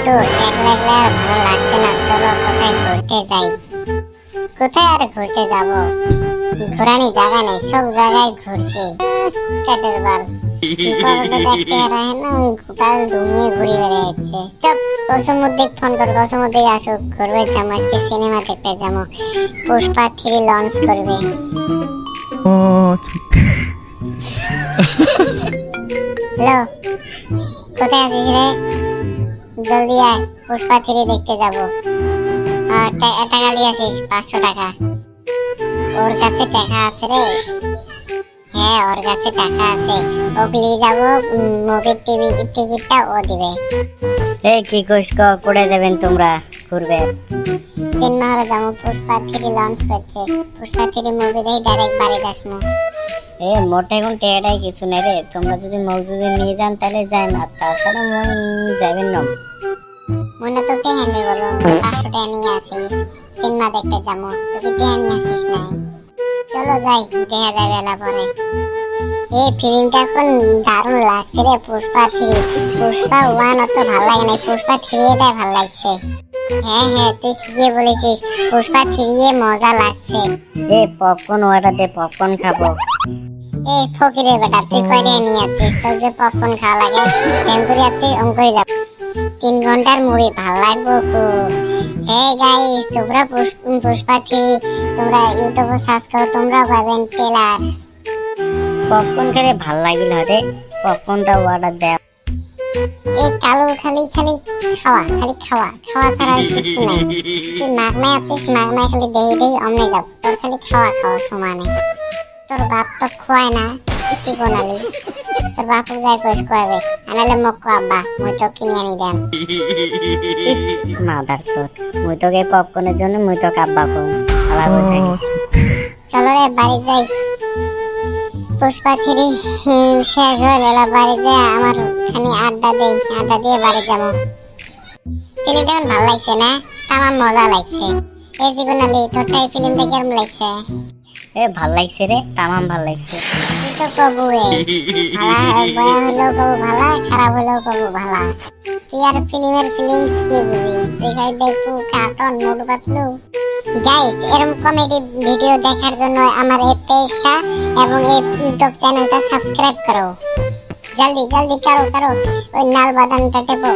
একটু একলা একলা আর ভালো লাগছে না, চলো কোথায় ঘুরতে যাই। কোথায় আর ঘুরতে যাব, ঘোরানি জায়গা নেই, সব জায়গায় ঘুরছি। চ্যাটের বাল দেখতে রাহে না, গোটা দুনিয়া ঘুরে বেড়াচ্ছে। চপ কসমুদ্দিক ফোন কর, কসমুদ্দিক আসুক, ঘুরবে যাবো আজকে, সিনেমা দেখতে যাবো, পুষ্পা 3 লঞ্চ করবে। ও হ্যালো, কোথায় আছিস রে? জলদি আয়, পুষ্পা 3 দেখতে যাবো। আর টাকা দিয়ে আসিস, 500 টাকা। ওর কাছে টাকা আছে রে? হ্যাঁ, ওর কাছে টাকা আছে, ওকে নিয়ে যাবো, মুভির টিকিটটা ও দিবে। এই কি কইস করে যাবেন তোমরা ঘুরবে? সিনেমা হলে যাবো, পুষ্পা 3 লঞ্চ করছে, পুষ্পা 3 মুভি দেখে ডাইরেক্ট বাড়ি আসবো। এ মোটে কোন টেটাই কিছু নেই রে, তোমরা যদি মসজিদে নিয়ে যান তাহলে যাই না, তাছাড়া মন যাবেন না। মনে তো টেহা নেই, বলো 500 টাকা নিয়ে আসিস, সিনেমা দেখতে যাবো, তুই টেহা নিয়ে আসিস না। চলো যাই, দেখা যাবে এলা পরে। এই ফিল্মটা এখন দারুণ লাগছে রে, পুষ্পা 3। পুষ্পা 1 অত ভালো লাগে না, পুষ্পা 3 এটাই ভালো লাগছে। হ্যাঁ হ্যাঁ, তুই ঠিকই বলেছিস, পুষ্পা 3 এ মজা লাগছে। এ পপকর্ন অর্ডার দে, পপকর্ন খাবো। এই ফকিরের বেটা, তুই কয়টা নিয়ে যাচ্ছিস? তোর যে পপকর্ন খাওয়া লাগে, কেন করে যাচ্ছিস? অঙ্করে যাব। 3 ঘন্টার মুভি, ভালো লাগবো খুব। হে গাইস, তোমরা পুষ্পা 3 তোমরা ইউটিউবে সার্চ করো, তোমরা পাবেন ট্রেলার। পপকর্ন খেলে ভাল লাগিল রে, পপকর্নটা অর্ডার দে। এই কালো খালি খালি খাওয়া, খালি খাওয়া খাওয়া ছাড়া আর কিছু নাই। তুই মাগনায় আছিস, মাগনায় খালি দেই দেই অমনে যাব, তোর খালি খাওয়া খাওয়া সমানে। তোর বাপ তো খোয়ায় না, চিকনালি। তোর বাপু যাই কইস খোয়াবে, আনালে মোক আব্বা, মুই তো কিনে আনি দেন। মাদার চোদ, মুই তোকে পপকর্নের জন্য মুই তো কাব্বা কম আলাদা হয়ে থাকিস। চলো রে বাড়ি যাই, পুষ্পা 3 শেষ হয়ে গেল, বাড়ি যাই আমার খানি আড্ডা দেই, আড্ডা দিয়ে বাড়ি যাবো। ফিল্মটা এখন ভালো লাগছে না? আমার মজা লাগছে। এই জীবনালি, তোরটা এই ফিল্মটা কেমন লাগছে? এ ভাল লাগছে রে, তামাম ভাল লাগছে। তুই তো কবু ভালা, বয়া হলেও কবু ভালা, খারাপ হলেও কবু ভালা। তুই আর ফিল্মের ফিলিংস কি বুঝিস? তুই খালি দেখবো কার্টুন, মোটু পাতলু। গাইস, এরকম কমেডি ভিডিও দেখার জন্য আমার এই পেজটা এবং এই ইউটিউব চ্যানেলটা সাবস্ক্রাইব করো। জলদি জলদি করো, ওই লাল বাটনটা টেপো।